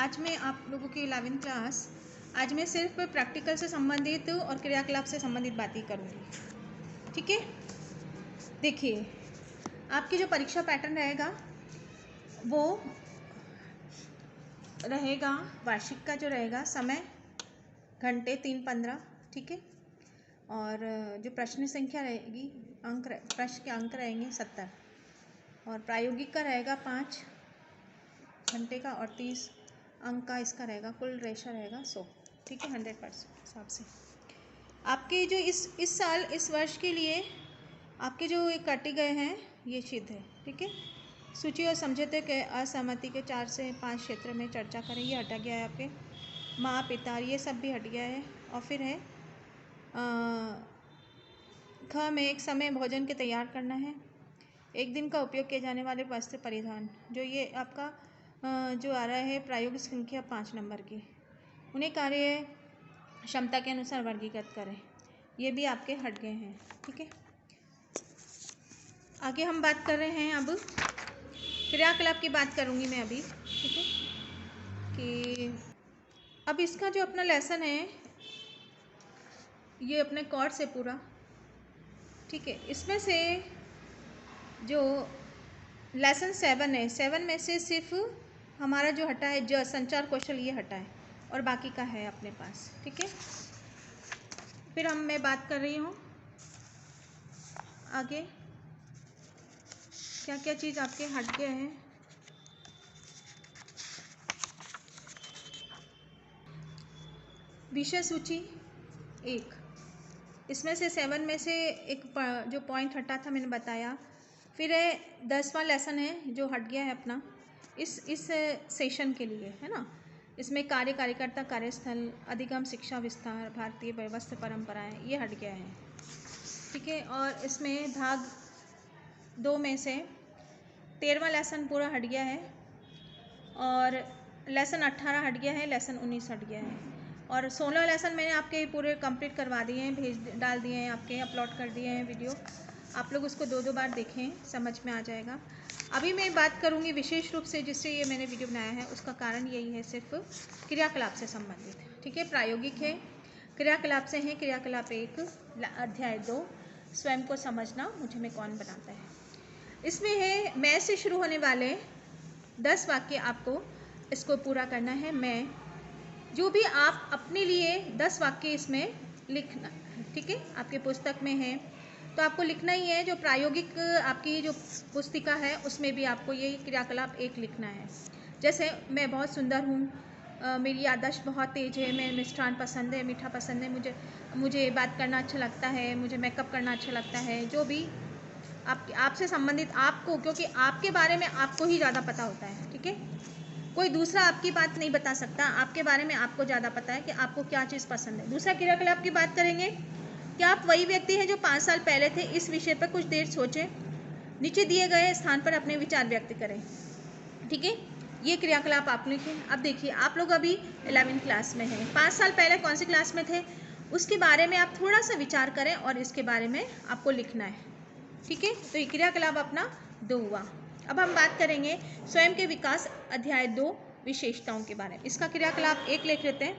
आज मैं आप लोगों की 11वीं क्लास आज मैं सिर्फ प्रैक्टिकल से संबंधित और क्रियाकलाप से संबंधित बातें करूँगी। ठीक है, देखिए आपकी जो परीक्षा पैटर्न रहेगा वो रहेगा वार्षिक का जो रहेगा समय घंटे 3:15। ठीक है, और जो प्रश्न संख्या रहेगी प्रश्न के अंक रहेंगे 70 और प्रायोगिक का रहेगा 5 घंटे का और 30 अंक का इसका रहेगा। कुल रेशा रहेगा 100। ठीक है, 100% हिसाब से आपके जो इस साल इस वर्ष के लिए आपके जो ये काटे गए हैं ये सिद्ध है। ठीक है, सूची और समझौते के असहमति के 4 से 5 क्षेत्र में चर्चा करें, ये हटा गया है। आपके माँ पिता ये सब भी हट गया है। और फिर है ख में एक समय भोजन के तैयार करना है, एक दिन का उपयोग किए जाने वाले वस्त्र परिधान, जो ये आपका जो आ रहा है प्रायोगिक संख्या 5 नंबर की, उन्हें कार्य क्षमता के अनुसार वर्गीकृत करें, ये भी आपके हट गए हैं। ठीक है, आगे हम बात कर रहे हैं अब क्रियाकलाप की बात करूँगी मैं अभी। ठीक है, कि अब इसका जो अपना लेसन है ये अपने कोर्स से पूरा। ठीक है, इसमें से जो लेसन 7 है, 7 में से सिर्फ हमारा जो हटा है जो संचार कौशल ये हटा है और बाकी का है अपने पास। ठीक है, फिर मैं बात कर रही हूँ आगे क्या क्या चीज़ आपके हट गए हैं। विषय सूची 1, इसमें से 7 में से एक जो पॉइंट हटा था मैंने बताया। फिर है 10वां लेसन है जो हट गया है अपना इस सेशन के लिए, है ना। इसमें कार्य कार्यकर्ता कार्यस्थल अधिगम शिक्षा विस्तार भारतीय व्यवस्था परंपराएं ये हट गया है। ठीक है, और इसमें भाग 2 में से 13वां लेसन पूरा हट गया है और लेसन 18 हट गया है, लेसन 19 हट गया है और 16 लेसन मैंने आपके पूरे कंप्लीट करवा दिए हैं, डाल दिए हैं, आपके अपलोड कर दिए हैं वीडियो। आप लोग उसको 2 बार देखें, समझ में आ जाएगा। अभी मैं बात करूंगी विशेष रूप से जिससे ये मैंने वीडियो बनाया है, उसका कारण यही है सिर्फ क्रियाकलाप से संबंधित। ठीक है, प्रायोगिक है, क्रियाकलाप से है। क्रियाकलाप 1 अध्याय 2 स्वयं को समझना मुझे में कौन बनाता है। इसमें है मैं से शुरू होने वाले 10 वाक्य आपको इसको पूरा करना है। मैं जो भी आप अपने लिए 10 वाक्य इसमें लिखना। ठीक है, आपके पुस्तक में है तो आपको लिखना ही है। जो प्रायोगिक आपकी जो पुस्तिका है उसमें भी आपको ये क्रियाकलाप 1 लिखना है। जैसे मैं बहुत सुंदर हूँ, मेरी याददाश्त बहुत तेज़ है, मैं मिष्ठान पसंद है, मीठा पसंद है, मुझे बात करना अच्छा लगता है, मुझे मेकअप करना अच्छा लगता है। जो भी आपसे संबंधित आपको, क्योंकि आपके बारे में आपको ही ज़्यादा पता होता है। ठीक है, कोई दूसरा आपकी बात नहीं बता सकता, आपके बारे में आपको ज़्यादा पता है कि आपको क्या चीज़ पसंद है। दूसरा क्रियाकलाप की बात करेंगे कि आप वही व्यक्ति हैं जो 5 साल पहले थे। इस विषय पर कुछ देर सोचें, नीचे दिए गए स्थान पर अपने विचार व्यक्त करें। ठीक है, ये क्रियाकलाप आप लिखें। अब देखिए आप लोग अभी 11वीं क्लास में हैं, 5 साल पहले कौन सी क्लास में थे उसके बारे में आप थोड़ा सा विचार करें और इसके बारे में आपको लिखना है। ठीक है, तो ये क्रियाकलाप अपना 2 हुआ। अब हम बात करेंगे स्वयं के विकास अध्याय 2 विशेषताओं के बारे में। इसका क्रियाकलाप 1 लिख लेते हैं।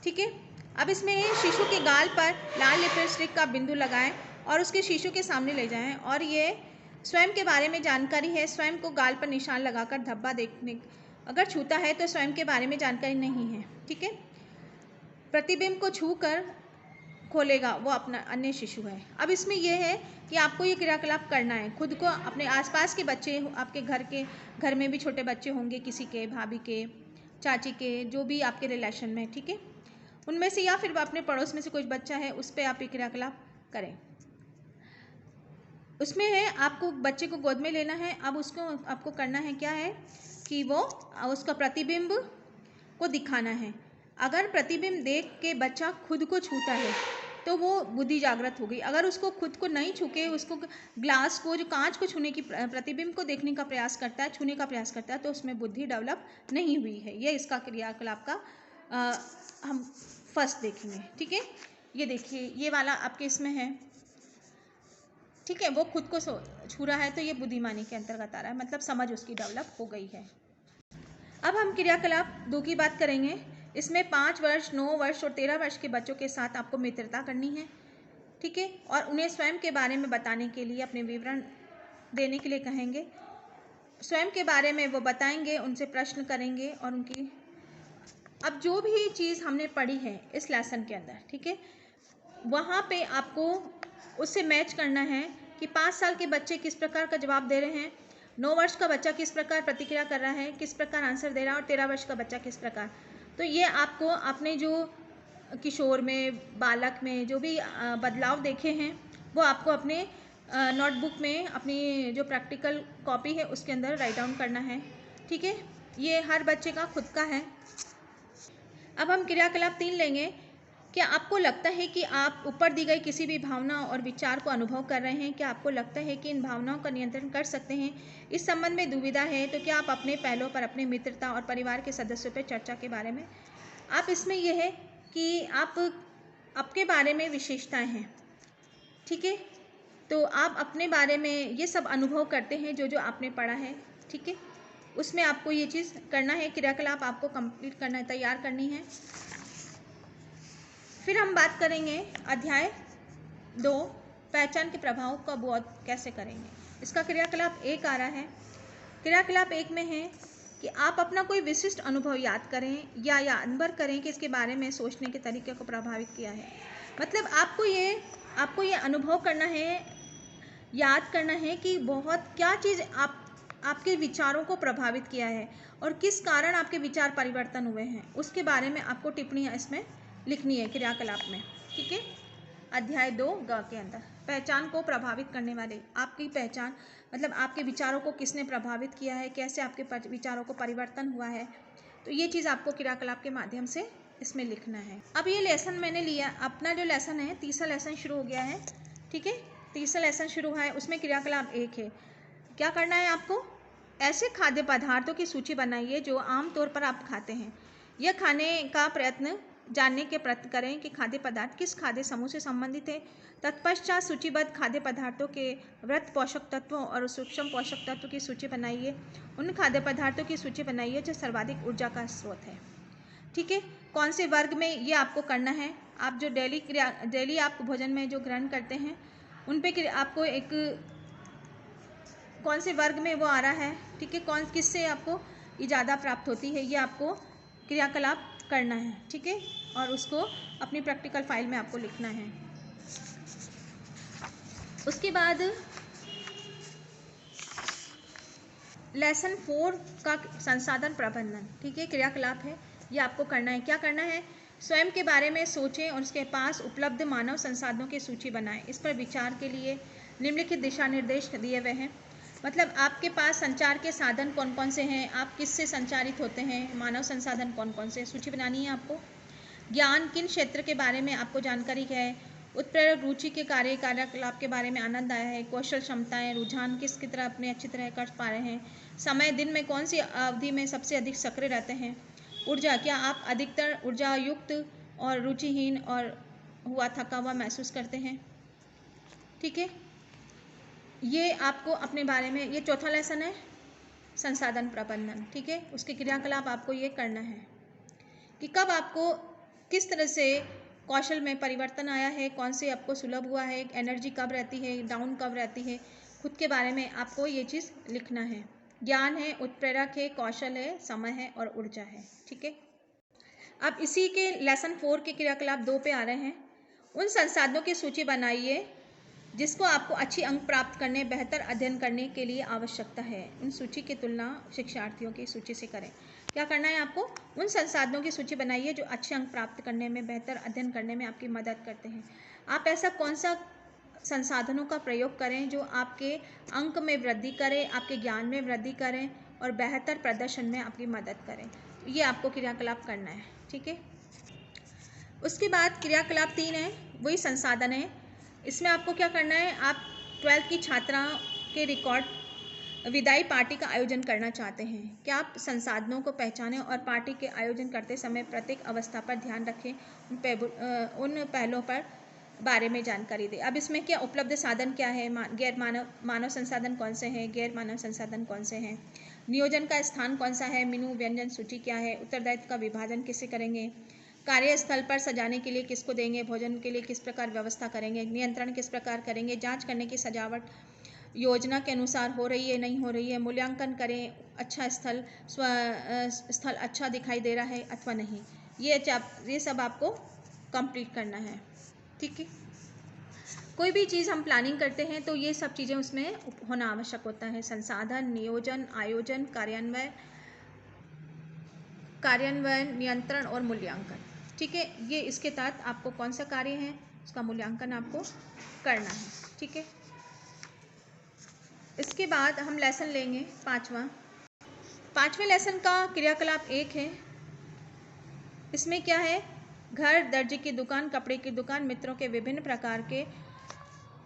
ठीक है, अब इसमें शिशु के गाल पर लाल लिपस्टिक का बिंदु लगाएं और उसके शिशु के सामने ले जाएं और ये स्वयं के बारे में जानकारी है। स्वयं को गाल पर निशान लगाकर धब्बा देखने अगर छूता है तो स्वयं के बारे में जानकारी नहीं है। ठीक है, प्रतिबिंब को छू कर खोलेगा वो अपना अन्य शिशु है। अब इसमें यह है कि आपको ये क्रियाकलाप करना है। खुद को, अपने आसपास के बच्चे, आपके घर में भी छोटे बच्चे होंगे, किसी के, भाभी के, चाची के, जो भी आपके रिलेशन में। ठीक है, उनमें से या फिर अपने पड़ोस में से कोई बच्चा है उस पर आप ये क्रियाकलाप करें। उसमें है आपको बच्चे को गोद में लेना है। अब उसको आपको करना है क्या है कि वो उसका प्रतिबिंब को दिखाना है। अगर प्रतिबिंब देख के बच्चा खुद को छूता है तो वो बुद्धि जागृत हो गई। अगर उसको खुद को नहीं छूके, उसको ग्लास को, जो कांच को छूने की, प्रतिबिंब को देखने का प्रयास करता है, छूने का प्रयास करता है, तो उसमें बुद्धि डेवलप नहीं हुई है। ये इसका क्रियाकलाप का हम फर्स्ट देखेंगे। ठीक है, ये देखिए ये वाला आपके इसमें है। ठीक है, वो खुद को छू रहा है तो ये बुद्धिमानी के अंतर्गत आ रहा है, मतलब समझ उसकी डेवलप हो गई है। अब हम क्रियाकलाप 2 की बात करेंगे। इसमें 5 वर्ष, 9 वर्ष और 13 वर्ष के बच्चों के साथ आपको मित्रता करनी है, ठीक है, और उन्हें स्वयं के बारे में बताने के लिए, अपने विवरण देने के लिए कहेंगे। स्वयं के बारे में वो बताएंगे, उनसे प्रश्न करेंगे और उनकी, अब जो भी चीज़ हमने पढ़ी है इस लेसन के अंदर, ठीक है, वहाँ पे आपको उससे मैच करना है कि 5 साल के बच्चे किस प्रकार का जवाब दे रहे हैं, 9 वर्ष का बच्चा किस प्रकार प्रतिक्रिया कर रहा है, किस प्रकार आंसर दे रहा है, और 13 वर्ष का बच्चा किस प्रकार। तो ये आपको अपने जो किशोर में, बालक में जो भी बदलाव देखे हैं वो आपको अपने नोटबुक में, अपनी जो प्रैक्टिकल कॉपी है उसके अंदर राइट डाउन करना है, ठीक है। ये हर बच्चे का खुद का है। अब हम क्रियाकलाप 3 लेंगे। क्या आपको लगता है कि आप ऊपर दी गई किसी भी भावना और विचार को अनुभव कर रहे हैं? क्या आपको लगता है कि इन भावनाओं का नियंत्रण कर सकते हैं? इस संबंध में दुविधा है तो क्या आप अपने पहलों पर, अपने मित्रता और परिवार के सदस्यों पर चर्चा के बारे में, आप इसमें यह है कि आप आपके बारे में विशेषताएं हैं, ठीक है, तो आप अपने बारे में ये सब अनुभव करते हैं जो जो आपने पढ़ा है, ठीक है, उसमें आपको ये चीज़ करना है, क्रियाकलाप आपको कंप्लीट करना है, तैयार करनी है। फिर हम बात करेंगे अध्याय 2, पहचान के प्रभाव का बोध कैसे करेंगे। इसका क्रियाकलाप 1 आ रहा है। क्रियाकलाप 1 में है कि आप अपना कोई विशिष्ट अनुभव याद करें या यादगार करें कि इसके बारे में सोचने के तरीके को प्रभावित किया है। मतलब आपको ये अनुभव करना है, याद करना है कि बहुत क्या चीज़ आपके विचारों को प्रभावित किया है और किस कारण आपके विचार परिवर्तन हुए हैं, उसके बारे में आपको टिप्पणियाँ इसमें लिखनी है क्रियाकलाप में, ठीक है। अध्याय 2 ग के अंदर पहचान को प्रभावित करने वाले, आपकी पहचान मतलब आपके विचारों को किसने प्रभावित किया है, कैसे आपके विचारों को परिवर्तन हुआ है, तो ये चीज़ आपको क्रियाकलाप के माध्यम से इसमें लिखना है। अब ये लेसन मैंने लिया, अपना जो लेसन है, तीसरा लेसन शुरू हो गया है, ठीक है, तीसरा लेसन शुरू हुआ है, उसमें क्रियाकलाप 1 है। क्या करना है आपको? ऐसे खाद्य पदार्थों की सूची बनाइए जो आमतौर पर आप खाते हैं। यह खाने का प्रयत्न जानने के प्रयत्न करें कि खाद्य पदार्थ किस खाद्य समूह से संबंधित है। तत्पश्चात सूचीबद्ध खाद्य पदार्थों के वृत्त पोषक तत्वों और सूक्ष्म पोषक तत्व की सूची बनाइए। उन खाद्य पदार्थों की सूची बनाइए जो सर्वाधिक ऊर्जा का स्रोत है, ठीक है। कौन से वर्ग में ये आपको करना है, आप जो डेली आप भोजन में जो ग्रहण करते हैं उन पे आपको एक कौन से वर्ग में वो आ रहा है, ठीक है, कौन किससे आपको ये ज़्यादा प्राप्त होती है, ये आपको क्रियाकलाप करना है, ठीक है, और उसको अपनी प्रैक्टिकल फाइल में आपको लिखना है। उसके बाद लेसन 4 का संसाधन प्रबंधन, ठीक है, क्रियाकलाप है, ये आपको करना है। क्या करना है? स्वयं के बारे में सोचें और उसके पास उपलब्ध मानव संसाधनों की सूची बनाएं। इस पर विचार के लिए निम्नलिखित दिशा निर्देश दिए हुए हैं। मतलब आपके पास संचार के साधन कौन कौन से हैं, आप किससे संचारित होते हैं, मानव संसाधन कौन कौन से, सूची बनानी है आपको। ज्ञान, किन क्षेत्र के बारे में आपको जानकारी है, उत्प्रेरक रुचि के कार्यकलाप के बारे में आनंद आया है, कौशल क्षमताएं, रुझान किस की तरह अपने अच्छी तरह कर पा रहे हैं, समय, दिन में कौन सी अवधि में सबसे अधिक सक्रिय रहते हैं, ऊर्जा, क्या आप अधिकतर ऊर्जा युक्त और रुचिहीन और हुआ थका हुआ महसूस करते हैं, ठीक है। ये आपको अपने बारे में, ये चौथा लेसन है संसाधन प्रबंधन, ठीक है। उसके क्रियाकलाप आपको ये करना है कि कब आपको किस तरह से कौशल में परिवर्तन आया है, कौन से आपको सुलभ हुआ है, एनर्जी कब रहती है, डाउन कब रहती है, खुद के बारे में आपको ये चीज़ लिखना है। ज्ञान है, उत्प्रेरक है, कौशल है, समय है और ऊर्जा है, ठीक है। अब इसी के लेसन 4 के क्रियाकलाप 2 पे आ रहे हैं। उन संसाधनों की सूची बनाइए जिसको आपको अच्छी अंक प्राप्त करने, बेहतर अध्ययन करने के लिए आवश्यकता है। उन सूची की तुलना शिक्षार्थियों की सूची से करें। क्या करना है आपको? उन संसाधनों की सूची बनाइए जो अच्छे अंक प्राप्त करने में, बेहतर अध्ययन करने में आपकी मदद करते हैं। आप ऐसा कौन सा संसाधनों का प्रयोग करें जो आपके अंक में वृद्धि करें, आपके ज्ञान में वृद्धि करें और बेहतर प्रदर्शन में आपकी मदद करें। ये आपको क्रियाकलाप करना है, ठीक है। उसके बाद क्रियाकलाप 3 है, वही संसाधन है। इसमें आपको क्या करना है, आप 12th की छात्राओं के रिकॉर्ड विदाई पार्टी का आयोजन करना चाहते हैं। क्या आप संसाधनों को पहचानें और पार्टी के आयोजन करते समय प्रत्येक अवस्था पर ध्यान रखें, उन पहलों पर बारे में जानकारी दें। अब इसमें क्या उपलब्ध साधन क्या है, गैर मानव संसाधन कौन से हैं, गैर मानव संसाधन कौन से हैं, नियोजन का स्थान कौन सा है, मेनू व्यंजन सूची क्या है, उत्तरदायित्व का विभाजन किसे करेंगे, कार्यस्थल पर सजाने के लिए किसको देंगे, भोजन के लिए किस प्रकार व्यवस्था करेंगे, नियंत्रण किस प्रकार करेंगे, जांच करने की सजावट योजना के अनुसार हो रही है नहीं हो रही है, मूल्यांकन करें अच्छा स्थल अच्छा दिखाई दे रहा है अथवा नहीं। ये सब आपको कंप्लीट करना है। ठीक है, कोई भी चीज़ हम प्लानिंग करते हैं तो ये सब चीज़ें उसमें होना आवश्यक होता है, संसाधन, नियोजन, आयोजन, कार्यान्वयन, नियंत्रण और मूल्यांकन। ठीक है, ये इसके तहत आपको कौन सा कार्य है उसका मूल्यांकन आपको करना है। ठीक है, इसके बाद हम लेसन लेंगे पांचवें लेसन का क्रियाकलाप 1 है। इसमें क्या है, घर, दर्जी की दुकान, कपड़े की दुकान, मित्रों के विभिन्न प्रकार के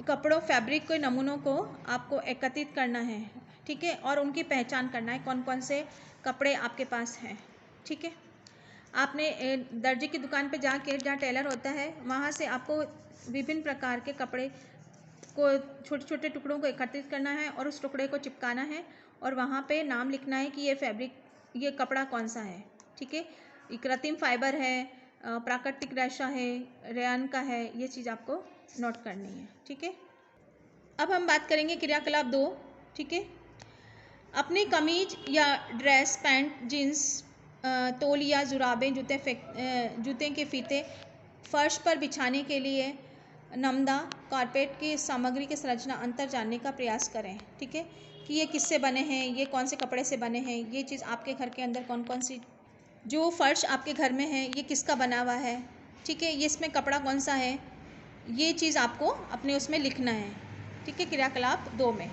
कपड़ों, फैब्रिक के नमूनों को आपको एकत्रित करना है। ठीक है, और उनकी पहचान करना है कौन कौन से कपड़े आपके पास हैं। ठीक है, आपने दर्जी की दुकान पे जाके, जहाँ टेलर होता है, वहाँ से आपको विभिन्न प्रकार के कपड़े को छोटे छोटे टुकड़ों को एकत्रित करना है और उस टुकड़े को चिपकाना है और वहाँ पे नाम लिखना है कि ये फैब्रिक, ये कपड़ा कौन सा है। ठीक है, कृत्रिम फाइबर है, प्राकृतिक रेशा है, रेयन का है, ये चीज़ आपको नोट करनी है। ठीक है, अब हम बात करेंगे क्रियाकलाप 2। ठीक है, अपनी कमीज या ड्रेस, पैंट, जीन्स, तौलिया, जुराबें, जूते के फीते फर्श पर बिछाने के लिए नमदा कारपेट की सामग्री की संरचना अंतर जानने का प्रयास करें। ठीक है, कि ये किससे बने हैं, ये कौन से कपड़े से बने हैं, ये चीज़ आपके घर के अंदर कौन कौन सी, जो फर्श आपके घर में है ये किसका बना हुआ है। ठीक है, ये इसमें कपड़ा कौन सा है, ये चीज़ आपको अपने उसमें लिखना है। ठीक है, क्रियाकलाप 2 में।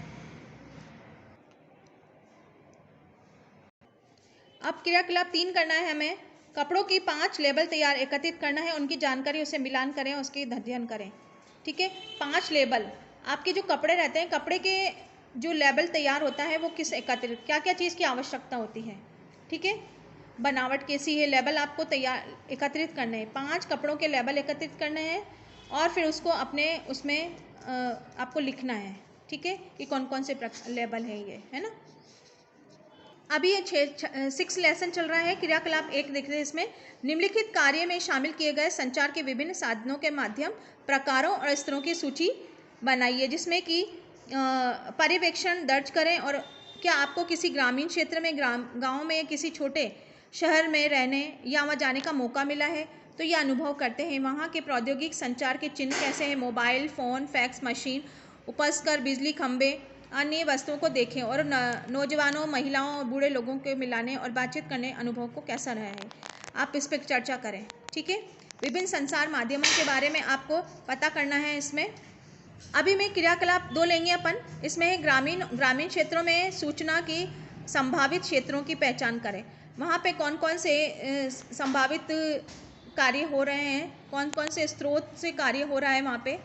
अब क्रियाकलाप 3 करना है हमें, कपड़ों की 5 लेबल तैयार एकत्रित करना है, उनकी जानकारी उसे मिलान करें, उसके अध्ययन करें। ठीक है, 5 लेबल, आपके जो कपड़े रहते हैं, कपड़े के जो लेबल तैयार होता है वो किस एकत्रित, क्या क्या चीज़ की आवश्यकता होती है। ठीक है, बनावट कैसी है, लेबल आपको तैयार एकत्रित करने हैं, 5 कपड़ों के लेबल एकत्रित करने हैं और फिर उसको अपने उसमें आपको लिखना है। ठीक है, कि कौन कौन से लेबल है ये, है ना। अभी ये 6 लेसन चल रहा है। क्रियाकलाप 1 देख रहे हैं, इसमें निम्नलिखित कार्य में शामिल किए गए संचार के विभिन्न साधनों के माध्यम, प्रकारों और स्तरों की सूची बनाइए, जिसमें कि पर्यवेक्षण दर्ज करें और क्या आपको किसी ग्रामीण क्षेत्र में, गांव में, किसी छोटे शहर में रहने या वहाँ जाने का मौका मिला है तो ये अनुभव करते हैं। वहाँ के प्रौद्योगिक संचार के चिन्ह कैसे हैं, मोबाइल फ़ोन, फैक्स मशीन, उपस्कर, बिजली खंभे, अन्य वस्तुओं को देखें और नौजवानों, महिलाओं और बूढ़े लोगों के मिलाने और बातचीत करने अनुभव को कैसा रहा है, आप इस पर चर्चा करें। ठीक है, विभिन्न संचार माध्यमों के बारे में आपको पता करना है इसमें। अभी में क्रियाकलाप 2 लेंगे अपन, इसमें है ग्रामीण क्षेत्रों में सूचना की संभावित क्षेत्रों की पहचान करें। वहाँ पे कौन कौन से संभावित कार्य हो रहे हैं, कौन कौन से स्रोत से कार्य हो रहा है वहाँ पे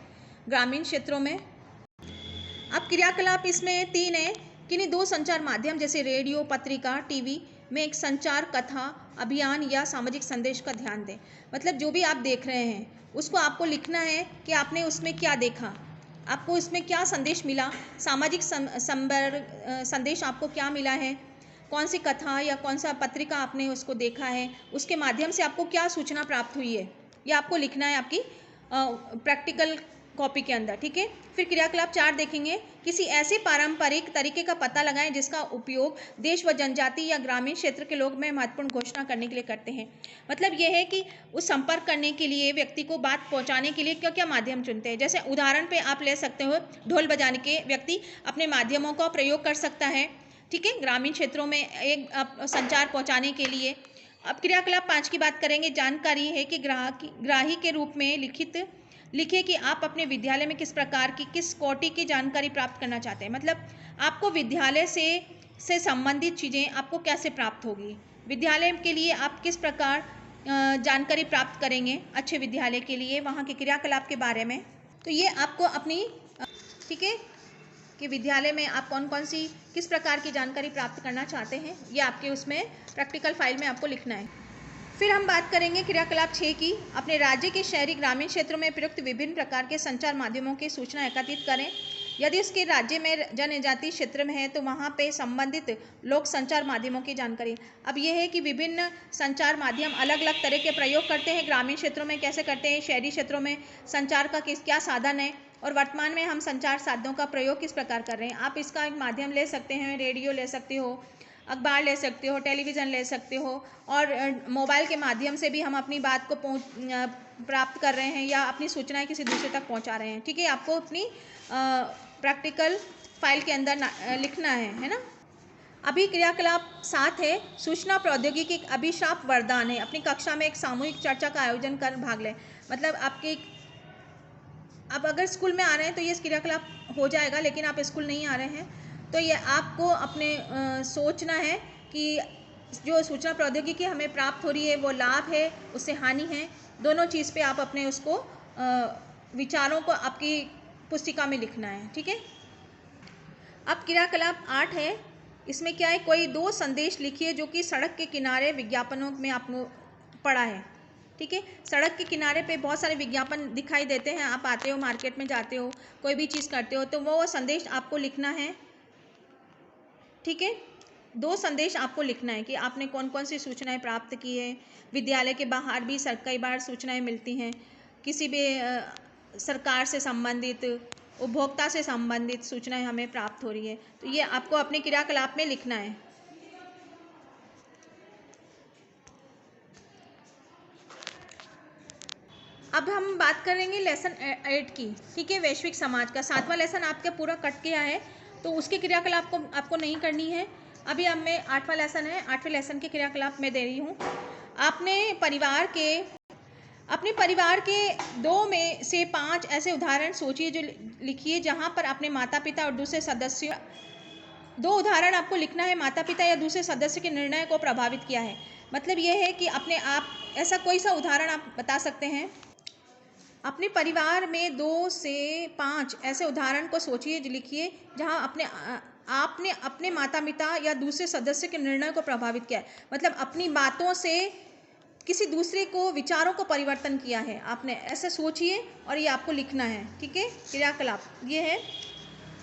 ग्रामीण क्षेत्रों में। अब क्रियाकलाप इसमें 3 है, किन्हीं 2 संचार माध्यम जैसे रेडियो, पत्रिका, टीवी में एक संचार, कथा, अभियान या सामाजिक संदेश का ध्यान दें। मतलब जो भी आप देख रहे हैं उसको आपको लिखना है कि आपने उसमें क्या देखा, आपको इसमें क्या संदेश मिला, सामाजिक संदेश आपको क्या मिला है, कौन सी कथा या कौन सा पत्रिका आपने उसको देखा है, उसके माध्यम से आपको क्या सूचना प्राप्त हुई है, ये आपको लिखना है आपकी प्रैक्टिकल कॉपी के अंदर। ठीक है, फिर क्रियाकलाप 4 देखेंगे, किसी ऐसे पारंपरिक तरीके का पता लगाएं जिसका उपयोग देश व जनजाति या ग्रामीण क्षेत्र के लोग में महत्वपूर्ण घोषणा करने के लिए करते हैं। मतलब यह है कि उस संपर्क करने के लिए, व्यक्ति को बात पहुंचाने के लिए क्या क्या माध्यम चुनते हैं। जैसे उदाहरण पे आप ले सकते हो, ढोल बजाने के व्यक्ति अपने माध्यमों का प्रयोग कर सकता है। ठीक है, ग्रामीण क्षेत्रों में एक संचार पहुँचाने के लिए। अब क्रियाकलाप 5 की बात करेंगे, जानकारी है कि ग्राही के रूप में लिखे कि आप अपने विद्यालय में किस प्रकार की, किस कोटि की जानकारी प्राप्त करना चाहते हैं। मतलब आपको विद्यालय से संबंधित चीज़ें आपको कैसे प्राप्त होगी, विद्यालय के लिए आप किस प्रकार जानकारी प्राप्त करेंगे अच्छे विद्यालय के लिए, वहाँ के क्रियाकलाप के बारे में। तो ये आपको अपनी, ठीक है, कि विद्यालय में आप कौन कौन सी, किस प्रकार की जानकारी प्राप्त करना चाहते हैं, ये आपके उसमें प्रैक्टिकल फाइल में आपको लिखना है। फिर हम बात करेंगे क्रियाकलाप 6 की, अपने राज्य के शहरी ग्रामीण क्षेत्रों में प्रयुक्त विभिन्न प्रकार के संचार माध्यमों की सूचना एकत्रित करें। यदि उसके राज्य में जनजातीय क्षेत्र में है तो वहाँ पे संबंधित लोक संचार माध्यमों की जानकारी। अब ये है कि विभिन्न संचार माध्यम अलग अलग तरह के प्रयोग करते हैं, ग्रामीण क्षेत्रों में कैसे करते हैं, शहरी क्षेत्रों में संचार का क्या साधन है और वर्तमान में हम संचार साधनों का प्रयोग किस प्रकार कर रहे हैं। आप इसका एक माध्यम ले सकते हैं, रेडियो ले सकते हो, अखबार ले सकते हो, टेलीविज़न ले सकते हो और मोबाइल के माध्यम से भी हम अपनी बात को प्राप्त कर रहे हैं या अपनी सूचनाएं किसी दूसरे तक पहुंचा रहे हैं। ठीक है, आपको अपनी प्रैक्टिकल फाइल के अंदर लिखना है ना। अभी क्रियाकलाप 7 है, सूचना प्रौद्योगिकी अभिशाप वरदान है। अपनी कक्षा में एक सामूहिक चर्चा का आयोजन कर भाग लें। मतलब आपके अब अगर स्कूल में आ रहे हैं तो ये क्रियाकलाप हो जाएगा, लेकिन आप स्कूल नहीं आ रहे हैं तो ये आपको अपने सोचना है कि जो सूचना प्रौद्योगिकी हमें प्राप्त हो रही है वो लाभ है, उससे हानि है, दोनों चीज़ पे आप अपने उसको विचारों को आपकी पुस्तिका में लिखना है। ठीक है, अब क्रियाकलाप 8 है, इसमें क्या है, कोई 2 संदेश लिखिए जो कि सड़क के किनारे विज्ञापनों में आपने पढ़ा है। ठीक है, सड़क के किनारे पे बहुत सारे विज्ञापन दिखाई देते हैं, आप आते हो, मार्केट में जाते हो, कोई भी चीज़ करते हो तो वो संदेश आपको लिखना है। ठीक है, 2 संदेश आपको लिखना है कि आपने कौन कौन सी सूचनाएं प्राप्त की है। विद्यालय के बाहर भी कई बार सूचनाएं मिलती हैं, किसी भी सरकार से संबंधित, उपभोक्ता से संबंधित सूचनाएं हमें प्राप्त हो रही है, तो ये आपको अपने क्रियाकलाप में लिखना है। अब हम बात करेंगे लेसन 8 की। ठीक है, वैश्विक समाज का 7वां लेसन आपका पूरा कट गया है तो उसकी क्रियाकलाप को आपको नहीं करनी है। अभी अब मैं 8वां लेसन है, 8वें लेसन की क्रियाकलाप मैं दे रही हूँ। आपने अपने परिवार के 2 में से 5 ऐसे उदाहरण सोचिए जो लिखिए जहाँ पर अपने माता पिता और दूसरे सदस्यों, 2 उदाहरण आपको लिखना है, माता पिता या दूसरे सदस्य के निर्णय को प्रभावित किया है। मतलब यह है कि अपने आप ऐसा कोई सा उदाहरण आप बता सकते हैं। अपने परिवार में 2 से 5 ऐसे उदाहरण को सोचिए, लिखिए जहाँ आपने अपने माता पिता या दूसरे सदस्य के निर्णय को प्रभावित किया है। मतलब अपनी बातों से किसी दूसरे को विचारों को परिवर्तन किया है आपने, ऐसे सोचिए और ये आपको लिखना है। ठीक है, क्रियाकलाप ये है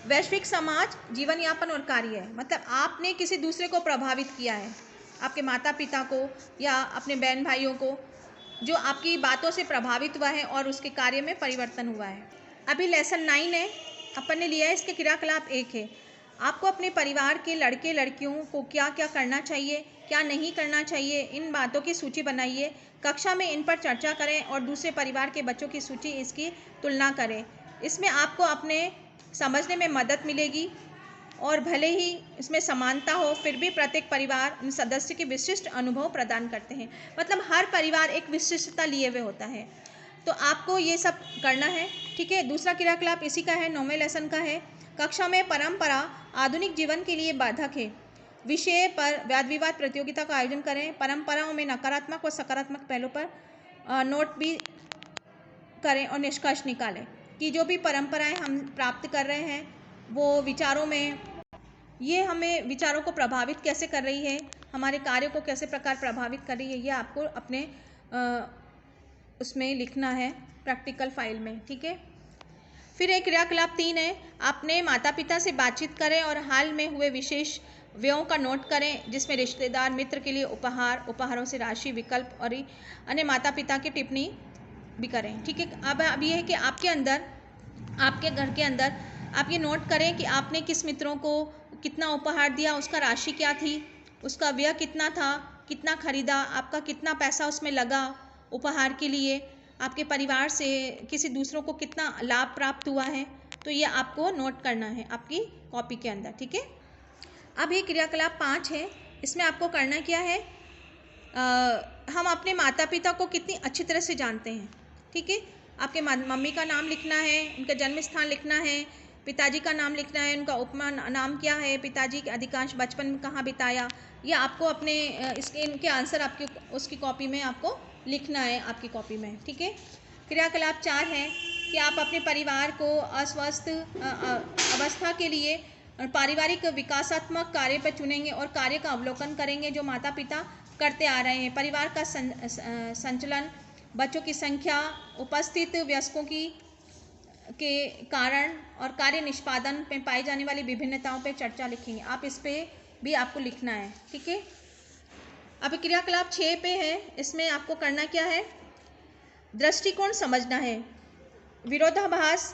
वैश्विक समाज, जीवन यापन और कार्य है। मतलब आपने किसी दूसरे को प्रभावित किया है, आपके माता पिता को या अपने बहन भाइयों को, जो आपकी बातों से प्रभावित हुआ है और उसके कार्य में परिवर्तन हुआ है। अभी लेसन 9 है, अपन ने लिया है, इसके क्रियाकलाप 1 है। आपको अपने परिवार के लड़के लड़कियों को क्या क्या करना चाहिए, क्या नहीं करना चाहिए, इन बातों की सूची बनाइए, कक्षा में इन पर चर्चा करें और दूसरे परिवार के बच्चों की सूची इसकी तुलना करें। इसमें आपको अपने समझने में मदद मिलेगी और भले ही इसमें समानता हो फिर भी प्रत्येक परिवार उन सदस्य के विशिष्ट अनुभव प्रदान करते हैं। मतलब हर परिवार एक विशिष्टता लिए हुए होता है, तो आपको ये सब करना है। ठीक है, दूसरा क्रियाकलाप इसी का है, 9वें लेसन का है। कक्षा में परंपरा आधुनिक जीवन के लिए बाधक है विषय पर वाद विवाद प्रतियोगिता का आयोजन करें। परंपराओं में नकारात्मक और सकारात्मक पहलू पर नोट भी करें और निष्कर्ष निकालें कि जो भी परंपराएं हम प्राप्त कर रहे हैं वो विचारों में, ये हमें विचारों को प्रभावित कैसे कर रही है, हमारे कार्य को कैसे प्रकार प्रभावित कर रही है, ये आपको अपने उसमें लिखना है प्रैक्टिकल फाइल में। ठीक है, फिर एक क्रियाकलाप 3 है, अपने माता पिता से बातचीत करें और हाल में हुए विशेष व्ययों का नोट करें जिसमें रिश्तेदार मित्र के लिए उपहारों से राशि, विकल्प और अन्य माता पिता की टिप्पणी भी करें। ठीक है, अब ये है कि आपके अंदर, आपके घर के अंदर आप ये नोट करें कि आपने किस मित्रों को कितना उपहार दिया, उसका राशि क्या थी, उसका व्यय कितना था, कितना खरीदा, आपका कितना पैसा उसमें लगा उपहार के लिए, आपके परिवार से किसी दूसरों को कितना लाभ प्राप्त हुआ है, तो ये आपको नोट करना है आपकी कॉपी के अंदर। ठीक है, अब ये क्रियाकलाप 5 है, इसमें आपको करना क्या है, हम अपने माता पिता को कितनी अच्छी तरह से जानते हैं। ठीक है, आपके मम्मी का नाम लिखना है, उनका जन्म स्थान लिखना है, पिताजी का नाम लिखना है, उनका उपमा नाम क्या है, पिताजी के अधिकांश बचपन कहाँ बिताया, ये आपको अपने इनके आंसर आपके उसकी कॉपी में आपको लिखना है आपकी कॉपी में। ठीक है, क्रियाकलाप 4 है कि आप अपने परिवार को अस्वस्थ अवस्था के लिए पारिवारिक विकासात्मक कार्य पर चुनेंगे और कार्य का अवलोकन करेंगे जो माता पिता करते आ रहे हैं। परिवार का संचलन, बच्चों की संख्या, उपस्थित वयस्कों की के कारण और कार्य निष्पादन में पाई जाने वाली विभिन्नताओं पे चर्चा लिखेंगे। आप इस पे भी आपको लिखना है, ठीक है। अब क्रियाकलाप 6 पे है, इसमें आपको करना क्या है, दृष्टिकोण समझना है। विरोधाभास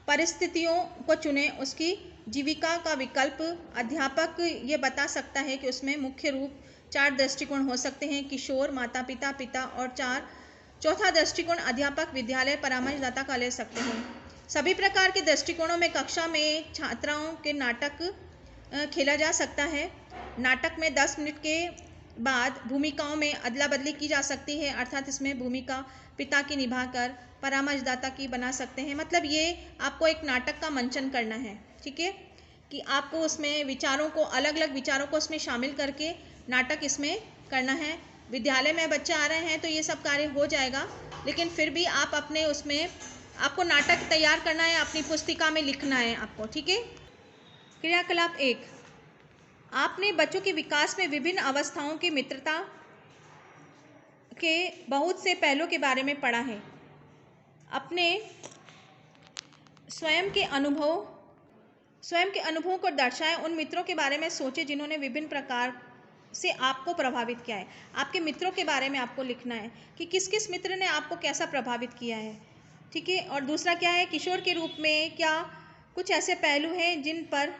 परिस्थितियों को चुने, उसकी जीविका का विकल्प अध्यापक ये बता सकता है कि उसमें मुख्य रूप 4 दृष्टिकोण हो सकते हैं, किशोर, माता पिता, पिता और चौथा दृष्टिकोण अध्यापक, विद्यालय, परामर्शदाता का ले सकते हैं। सभी प्रकार के दृष्टिकोणों में कक्षा में छात्राओं के नाटक खेला जा सकता है। नाटक में 10 मिनट के बाद भूमिकाओं में अदला बदली की जा सकती है, अर्थात इसमें भूमिका पिता की निभाकर परामर्शदाता की बना सकते हैं। मतलब ये आपको एक नाटक का मंचन करना है, ठीक है, कि आपको उसमें विचारों को, अलग अलग विचारों को उसमें शामिल करके नाटक इसमें करना है। विद्यालय में बच्चे आ रहे हैं तो ये सब कार्य हो जाएगा, लेकिन फिर भी आप अपने उसमें आपको नाटक तैयार करना है, अपनी पुस्तिका में लिखना है आपको, ठीक है। क्रियाकलाप 1, आपने बच्चों के विकास में विभिन्न अवस्थाओं की मित्रता के बहुत से पहलुओं के बारे में पढ़ा है। अपने स्वयं के अनुभवों को दर्शाएं। उन मित्रों के बारे में सोचें जिन्होंने विभिन्न प्रकार से आपको प्रभावित किया है। आपके मित्रों के बारे में आपको लिखना है कि किस किस मित्र ने आपको कैसा प्रभावित किया है, ठीक है। और दूसरा क्या है, किशोर के रूप में क्या कुछ ऐसे पहलू हैं जिन पर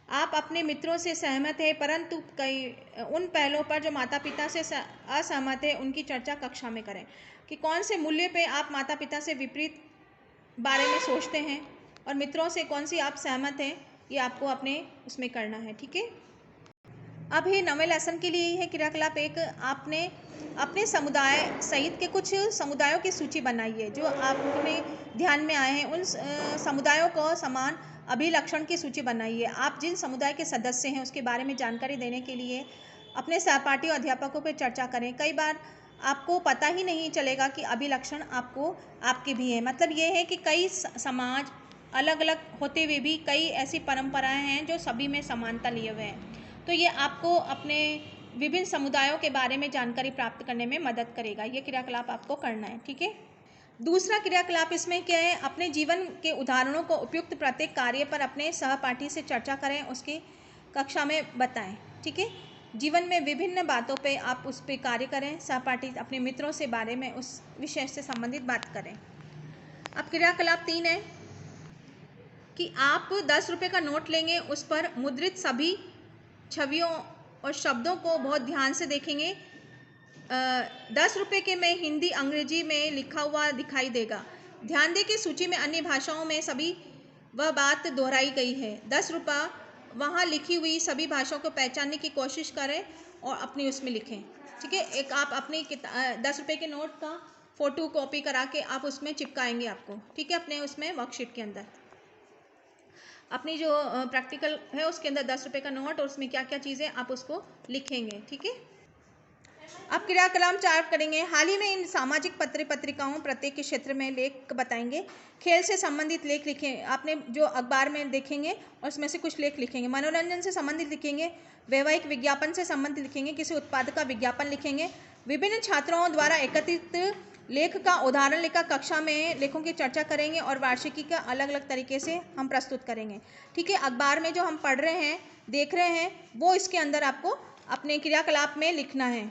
आप अपने मित्रों से सहमत हैं, परंतु कई उन पहलुओं पर जो माता पिता से असहमत है, उनकी चर्चा कक्षा में करें। कि कौन से मूल्य पे आप माता पिता से विपरीत बारे में सोचते हैं और मित्रों से कौन सी आप सहमत हैं, ये आपको अपने उसमें करना है, ठीक है। अब ये नवे लेसन के लिए है क्रियाकलाप 1, आपने अपने समुदाय सहित के कुछ समुदायों की सूची बनाई है जो आपने ध्यान में आए हैं। उन समुदायों को समान अभिलक्षण की सूची बनाई है। आप जिन समुदाय के सदस्य हैं उसके बारे में जानकारी देने के लिए अपने सहपाठी और अध्यापकों पर चर्चा करें। कई बार आपको पता ही नहीं चलेगा कि अभिलक्षण आपके भी है। मतलब ये है कि कई समाज अलग अलग होते हुए भी कई ऐसी परंपराएं हैं जो सभी में समानता लिए हुए हैं। तो ये आपको अपने विभिन्न समुदायों के बारे में जानकारी प्राप्त करने में मदद करेगा। ये क्रियाकलाप आपको करना है, ठीक है। दूसरा क्रियाकलाप इसमें क्या है, अपने जीवन के उदाहरणों को उपयुक्त प्रत्येक कार्य पर अपने सहपाठी से चर्चा करें, उसकी कक्षा में बताएं, ठीक है। जीवन में विभिन्न बातों पे आप उस पर कार्य करें, सहपाठी अपने मित्रों से बारे में उस विषय से संबंधित बात करें। अब क्रियाकलाप 3 है कि आप 10 रुपये का नोट लेंगे, उस पर मुद्रित सभी छवियों और शब्दों को बहुत ध्यान से देखेंगे। 10 रुपये के में हिंदी अंग्रेजी में लिखा हुआ दिखाई देगा। ध्यान दें कि सूची में अन्य भाषाओं में सभी वह बात दोहराई गई है। 10 रुपये वहाँ लिखी हुई सभी भाषाओं को पहचानने की कोशिश करें और अपनी उसमें लिखें, ठीक है। एक आप अपनी 10 रुपये के नोट का फ़ोटो कॉपी करा के आप उसमें चिपकाएंगे आपको, ठीक है, अपने उसमें वर्कशीट के अंदर। अपनी जो प्रैक्टिकल है उसके अंदर 10 रुपये का नोट और उसमें क्या क्या चीज़ें आप उसको लिखेंगे, ठीक है। अब क्रियाकलाप 4 करेंगे। हाल ही में इन सामाजिक पत्रिकाओं प्रत्येक के क्षेत्र में लेख बताएंगे। खेल से संबंधित लेख लिखें, आपने जो अखबार में देखेंगे और उसमें से कुछ लेख लिखेंगे। मनोरंजन से संबंधित लिखेंगे, वैवाहिक विज्ञापन से संबंधित लिखेंगे, किसी उत्पाद का विज्ञापन लिखेंगे। विभिन्न छात्रों द्वारा एकत्रित लेख का उदाहरण लेकर कक्षा में लेखों की चर्चा करेंगे और वार्षिकी का अलग अलग तरीके से हम प्रस्तुत करेंगे, ठीक है। अखबार में जो हम पढ़ रहे हैं, देख रहे हैं, वो इसके अंदर आपको अपने क्रियाकलाप में लिखना है।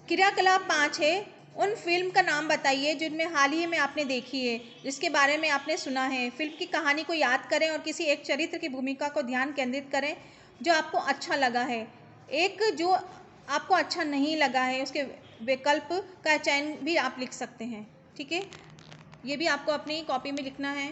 क्रियाकलाप 5 है, उन फिल्म का नाम बताइए जिनमें हाल ही में आपने देखी है, जिसके बारे में आपने सुना है। फिल्म की कहानी को याद करें और किसी एक चरित्र की भूमिका को ध्यान केंद्रित करें जो आपको अच्छा लगा है। एक जो आपको अच्छा नहीं लगा है उसके विकल्प का चयन भी आप लिख सकते हैं, ठीक है। ये भी आपको अपनी कॉपी में लिखना है।